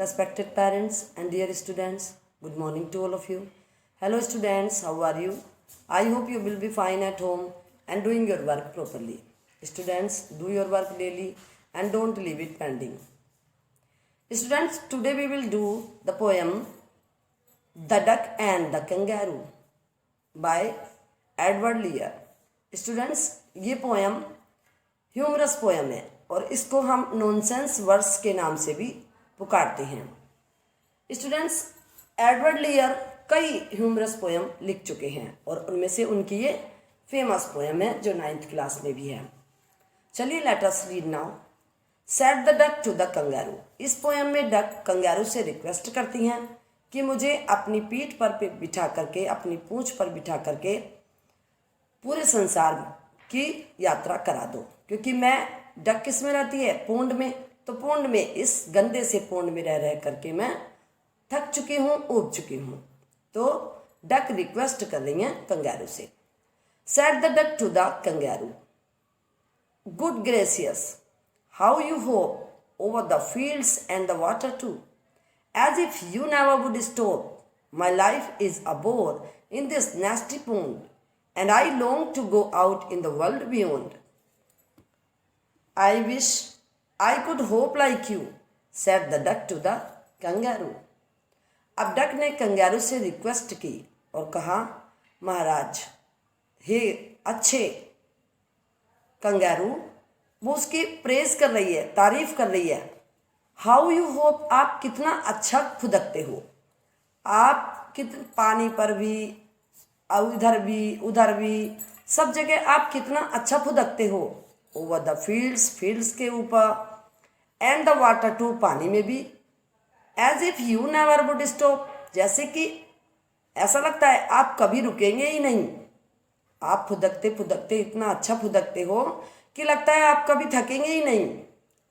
respected parents and dear students, good morning to all of you. Hello students, how are you? I hope you will be fine at home and doing your work properly. Students, do your work daily and don't leave it pending. Students, today we will do the poem The Duck and the Kangaroo by Edward Lear. Students, ये poem humerus poem है और इसको हम nonsense verse के नाम से भी पुकारते हैं. स्टूडेंट्स, एडवर्ड लेयर कई ह्यूमरस पोएम लिख चुके हैं और उनमें से उनकी ये फेमस पोएम है जो 9th क्लास में भी है. चलिए let us read now. Said the duck to the kangaroo. इस पोएम में डक कंगारू से रिक्वेस्ट करती हैं कि मुझे अपनी पीठ पर बिठा करके, अपनी पूंछ पर बिठा करके पूरे संसार की यात्रा करा दो, क्योंकि मैं डक किस में रहती है? पोंड में. तो पोंड में, इस गंदे से पोंड में रह रह करके मैं थक चुकी हूँ, ऊब चुकी हूँ. तो डक रिक्वेस्ट कर रही हैं कंगारू से. Said the duck to the kangaroo, good gracious, how you hop over the fields and the water too, as if you never would stop. My life is a bore in this nasty pond and I long to go out in the world beyond. I wish I could hope like you, said the duck to the kangaroo. अब duck ने kangaroo से request की और कहा, महाराज, हे अच्छे kangaroo, वो उसकी praise कर रही है, तारीफ कर रही है. हाउ यू होप, आप कितना अच्छा फुदकते हो, आप कितने पानी पर भी, इधर भी उधर भी, सब जगह आप कितना अच्छा फुदकते हो. ओवर द फील्ड्स, फील्ड्स के ऊपर, एंड द वाटर टू, पानी में भी. As if you never would stop, जैसे कि ऐसा लगता है आप कभी रुकेंगे ही नहीं. आप फुदकते फुदकते इतना अच्छा फुदकते हो कि लगता है आप कभी थकेंगे ही नहीं.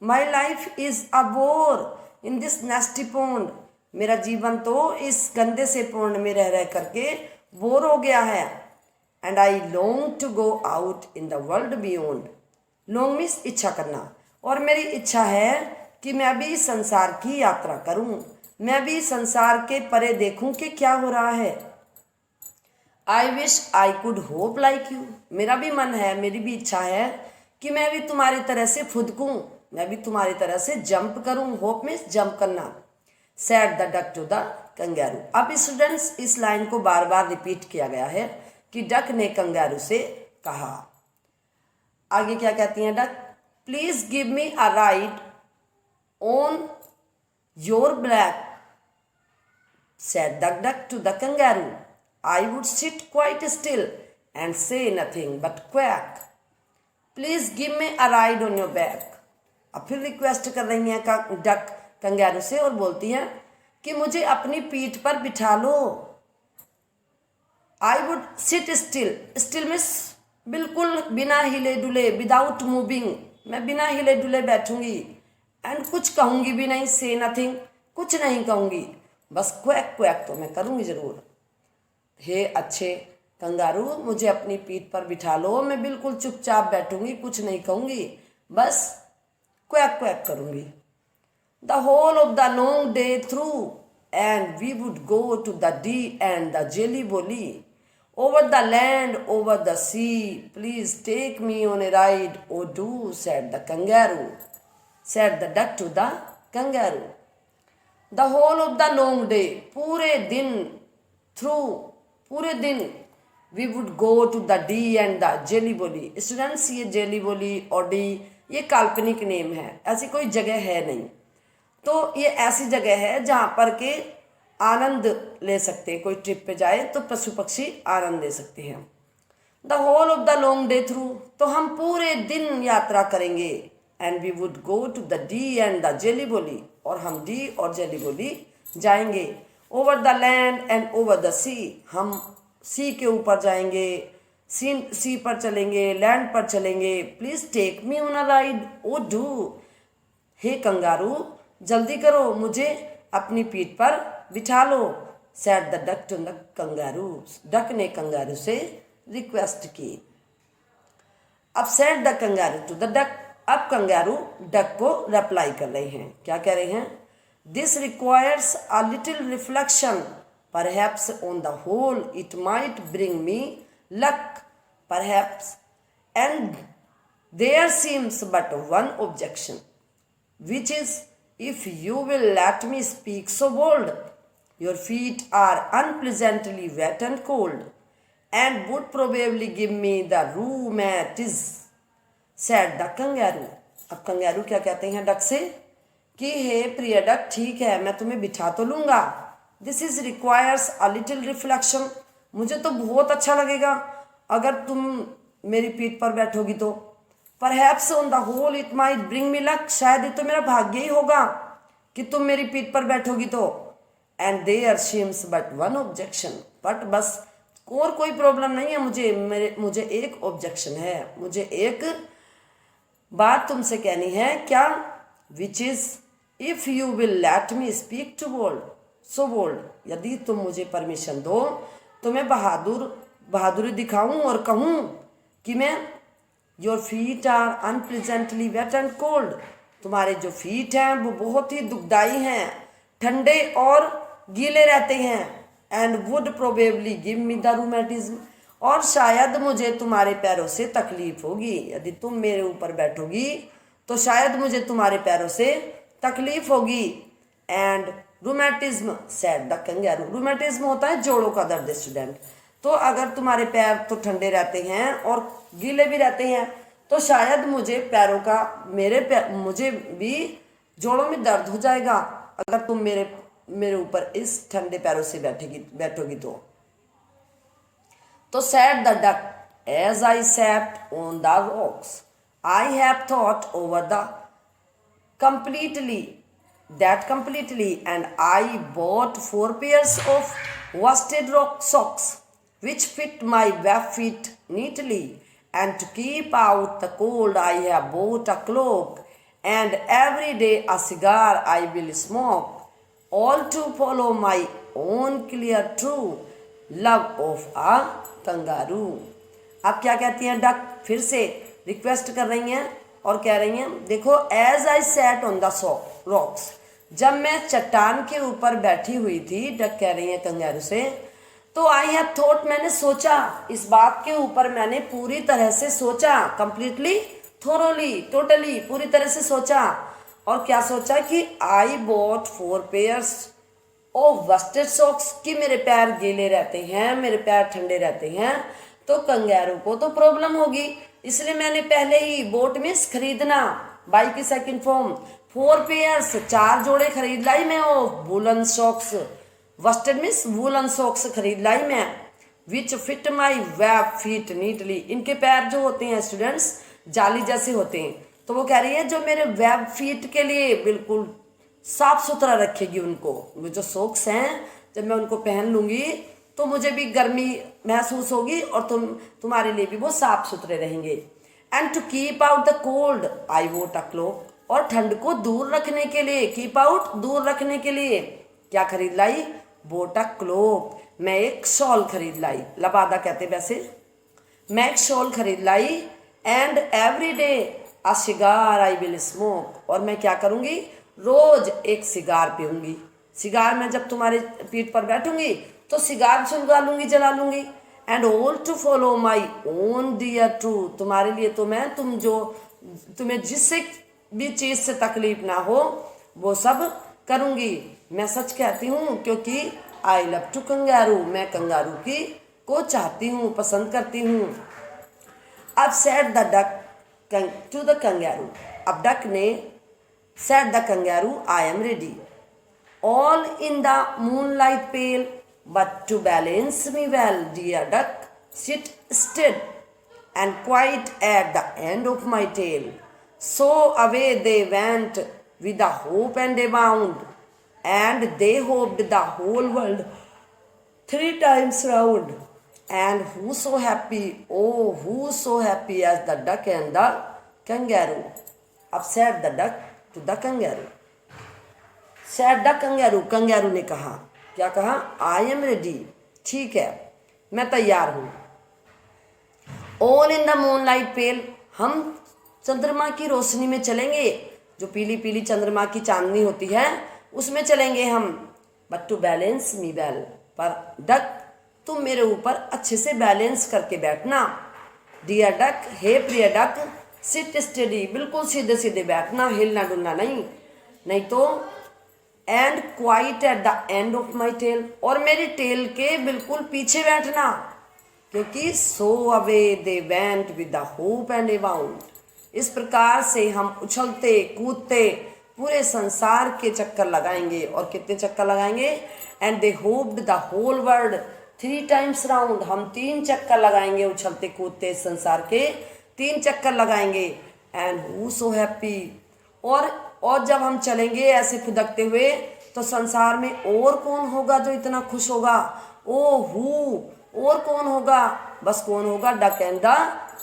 माई life is a bore in this nasty pond, मेरा जीवन तो इस गंदे से पोंड में रह रह करके बोर हो गया है. And I long to go out in the world beyond. Long means इच्छा करना, और मेरी इच्छा है कि मैं भी संसार की यात्रा करूं, मैं भी संसार के परे देखूं कि क्या हो रहा है. I wish I could hope like you, मेरा भी मन है, मेरी भी इच्छा है कि मैं भी तुम्हारी तरह से फुदकूं, मैं भी तुम्हारी तरह से जंप करूं. होप मीन्स जंप करना. Said the duck to the kangaroo. अब स्टूडेंट्स, इस लाइन को बार बार रिपीट किया गया है कि डक ने कंगारू से कहा. आगे क्या कहती हैं duck? Please give me a ride on your back, said the duck to the kangaroo. I would sit quite still and say nothing but quack. Please give me a ride on your back. अब फिर request कर रही हैं duck kangaroo से और बोलती हैं कि मुझे अपनी पीठ पर बिठा लो. I would sit still, still means बिल्कुल बिना हिले डुले, विदाउट मूविंग, मैं बिना हिले डुले बैठूंगी. एंड कुछ कहूंगी भी नहीं, से नथिंग, कुछ नहीं कहूंगी, बस क्वैक क्वैक तो मैं करूंगी जरूर. हे अच्छे कंगारू, मुझे अपनी पीठ पर बिठा लो, मैं बिल्कुल चुपचाप बैठूंगी, कुछ नहीं कहूंगी, बस क्वैक क्वैक करूंगी. The whole of the long day through, and we would go to the Dee and the Jelly Bolly, over the land, over the sea. Please take me on a ride, oh do, said the kangaroo. Said the duck to the kangaroo. The whole of the long day, पूरे दिन, through, पूरे दिन, we would go to the Dee and the Jelly Bolly. Students, ये Jelly Bolly और D ये काल्पनिक name है, ऐसी कोई जगह है नहीं. तो ये ऐसी जगह है जहाँ पर के आनंद ले सकते हैं. कोई ट्रिप पे जाए तो पशु पक्षी आनंद ले सकते हैं. The whole of the long day through, तो हम पूरे दिन यात्रा करेंगे. And we would go to the Dee and the Jelly Bo Lee, और हम डी और जेली बोली जाएंगे. Over the land and over the sea, हम सी के ऊपर जाएंगे, सी पर चलेंगे, लैंड पर चलेंगे. Please take me on a ride, O do, हे कंगारू जल्दी करो, मुझे अपनी पीठ पर बिठा लो. Said the duck to the kangaroo, duck ने कंगारू से रिक्वेस्ट की. अब said the kangaroo to the duck, अब कंगारू डक को रिप्लाई कर रहे हैं. क्या कह रहे हैं? This requires a little reflection. Perhaps on the whole it might bring me luck. Perhaps. And there seems but one objection, which is, if you will let me speak so bold. Your feet are unpleasantly wet and cold, and would probably give me the rheumatiz, said the kangaroo. अब kangaroo क्या कहते हैं duck से कि हे प्रिय duck, ठीक है मैं तुम्हें बिठा तो लूँगा. This is requires a little reflection. मुझे तो बहुत अच्छा लगेगा अगर तुम मेरी पीठ पर बैठोगी तो. Perhaps on the whole it might bring me luck. शायद ये तो मेरा भाग्य ही होगा कि तुम मेरी पीठ पर बैठोगी तो. And there seems but one objection. But बस और कोई प्रॉब्लम नहीं है. मुझे एक ऑब्जेक्शन है. मुझे एक बात तुमसे कहनी है. क्या? Which is, if you will let me speak to bold so bold. यदि तुम मुझे परमिशन दो तो मैं बहादुरी दिखाऊं और कहूं कि मैं, your feet are unpleasantly wet and cold. तुम्हारे जो फीट हैं वो बहुत ही दुखदाई हैं, ठंडे और गीले रहते हैं. And would probably give me the rheumatism. और शायद मुझे तुम्हारे पैरों से तकलीफ होगी. यदि तुम मेरे ऊपर बैठोगी तो शायद मुझे तुम्हारे पैरों से तकलीफ होगी. And rheumatism, said the kangaroo. Rheumatism होता है जोड़ों का दर्द स्टूडेंट. तो अगर तुम्हारे पैर तो ठंडे रहते हैं और गीले भी रहते हैं तो शायद मुझे मुझे भी जोड़ों में दर्द हो जाएगा अगर तुम मेरे ऊपर इस ठंडे पैरों से बैठोगी तो said the duck, as I sat on the rocks, I have thought over completely, and I bought 4 pairs of worsted rock socks, which fit my web feet neatly, and to keep out the cold I have bought a cloak, and every day a cigar I will smoke, all to follow my own clear true love of a kangaroo. अब क्या कहती हैं duck? फिर से request कर रही हैं और कह रही हैं, देखो, as I sat on the rocks, जब मैं चट्टान के ऊपर बैठी हुई थी, डक कह रही है कंगारू से, तो आई हैव थॉट, मैंने सोचा, इस बात के ऊपर मैंने पूरी तरह से सोचा, कंप्लीटली, थोरोली, टोटली, पूरी तरह से सोचा. और क्या सोचा कि I bought 4 pairs of worsted socks, कि मेरे पैर गीले रहते हैं, मेरे पैर ठंडे रहते हैं तो कंगारू को तो प्रॉब्लम होगी. इसलिए मैंने पहले ही बोट मीन्स खरीदना, बाई की सेकंड फॉर्म, 4 पेयर्स 4 जोड़े खरीद लाई मैं. Oh woollen socks, worsted means woollen socks खरीद लाई मैं. Which fit my web feet neatly. इनके पैर जो होते हैं स्टूडेंट्स जाली जैसे होते हैं. तो वो कह रही है जो मेरे वेब फीट के लिए बिल्कुल साफ सुथरा रखेगी उनको. वो जो सॉक्स हैं जब मैं उनको पहन लूँगी तो मुझे भी गर्मी महसूस होगी और तुम्हारे लिए भी वो साफ सुथरे रहेंगे. And to keep out the cold I bought a cloak. और ठंड को दूर रखने के लिए, कीप आउट दूर रखने के लिए क्या खरीद लाई? वोट अ क्लोक, मैं एक शॉल खरीद लाई. लबादा कहते वैसे. मैं एक शॉल खरीद लाई. And every day a cigar I will smoke. और मैं क्या करूँगी? रोज एक सिगार पीऊँगी. सिगार मैं जब तुम्हारे पीठ पर बैठूंगी तो सिगार सुलगा लूँगी, जला लूँगी. And all to follow my own dear true. तुम्हारे लिए तो मैं तुम्हें जिससे भी चीज़ से तकलीफ ना हो वो सब करूँगी. मैं सच कहती हूँ क्योंकि आई लव टू कंगारू. मैं कंगारू को चाहती हूँ, पसंद करती हूँ. अब said the duck to the kangaroo. अब डक ने said the kangaroo, I am ready. All in the moonlight pale, but to balance me well, dear duck, sit still and quiet at the end of my tail. So away they went with a hope and a bound, and they hoped the whole world 3 times round. And who so happy, oh, who so happy as the duck and the kangaroo. Up said the duck to the kangaroo. Said the kangaroo, kangaroo ने कहा, क्या कहा? I am ready. ठीक है, मैं तैयार हूँ. All in the moonlight pale, हम चंद्रमा की रोशनी में चलेंगे. जो पीली पीली चंद्रमा की चांदनी होती है उसमें चलेंगे हम, but to balance me well, पर डक तुम मेरे ऊपर अच्छे से बैलेंस करके बैठना। डियर डक, हे प्रिय डक, सिट स्टडी, बिल्कुल सीधे सीधे बैठना, हिलना डुलना नहीं, नहीं तो and quite at the end of my tail, और मेरी टेल के बिल्कुल पीछे बैठना, क्योंकि so away they went with the hop and a bound. इस प्रकार से हम उछलते कूदते पूरे संसार के चक्कर लगाएंगे, और कितने चक्कर लगाएंगे, and they hopped the whole world 3 times round, हम 3 चक्कर लगाएंगे उछलते कूदते संसार के, 3 चक्कर लगाएंगे, एंड हु सो हैप्पी, और जब हम चलेंगे ऐसे फुदकते हुए तो संसार में और कौन होगा जो इतना खुश होगा, ओ हु, और कौन होगा, बस कौन होगा, डक एंड द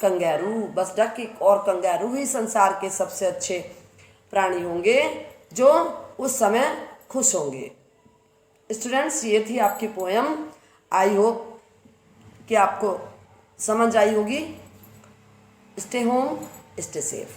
कंगारू, बस डक और कंगारू ही संसार के सबसे अच्छे प्राणी होंगे जो उस समय खुश होंगे। स्टूडेंट्स, ये थी आपकी पोएम। आई होप कि आपको समझ आई होगी। Stay home, stay safe.